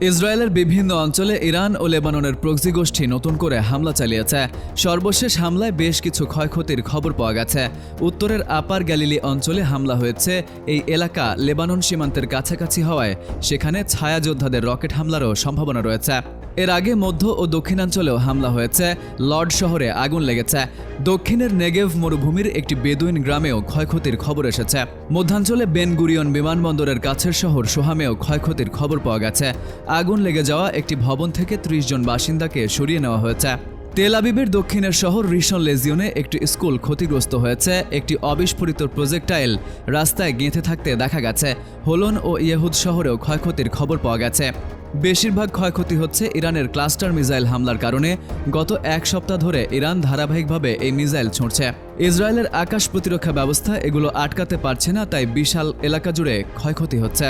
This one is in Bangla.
ইসরায়েলের বিভিন্ন অঞ্চলে ইরান ও লেবাননের প্রক্সি গোষ্ঠী নতুন করে হামলা চালিয়েছে। সর্বশেষ হামলায় বেশ কিছু ক্ষয়ক্ষতির খবর পাওয়া গেছে। উত্তরের আপার গ্যালিলি অঞ্চলে হামলা হয়েছে। এই এলাকা লেবানন সীমান্তের কাছাকাছি হওয়ায় সেখানে ছায়া যোদ্ধাদের রকেট হামলারও সম্ভাবনা রয়েছে। এর আগে মধ্য ও দক্ষিণাঞ্চলেও হামলা হয়েছে। লর্ড শহরে আগুন লেগেছে। দক্ষিণের নেগেভ মরুভূমির একটি বেদুইন গ্রামেও ক্ষয়ক্ষতির খবর এসেছে। মধ্যাঞ্চলে বেন গুরিয়ন বিমানবন্দরের কাছের শহর সোহামেও ক্ষয়ক্ষতির খবর পাওয়া গেছে। আগুন লেগে যাওয়া একটি ভবন থেকে ৩০ জন বাসিন্দাকে সরিয়ে নেওয়া হয়েছে। তেল আবিবের দক্ষিণের শহর রিশন লেজিওনে একটি স্কুল ক্ষতিগ্রস্ত হয়েছে। একটি অবিস্ফোরিত প্রজেক্টাইল রাস্তায় গেঁথে থাকতে দেখা গেছে। হোলন ও ইয়েহুদ শহরেও ক্ষয়ক্ষতির খবর পাওয়া গেছে। বেশিরভাগ ক্ষয়ক্ষতি হচ্ছে ইরানের ক্লাস্টার মিসাইল হামলার কারণে। গত এক সপ্তাহ ধরে ইরান ধারাবাহিকভাবে এই মিসাইল ছুঁড়ছে। ইসরায়েলের আকাশ প্রতিরক্ষা ব্যবস্থা এগুলো আটকাতে পারছে না, তাই বিশাল এলাকা জুড়ে ক্ষয়ক্ষতি হচ্ছে।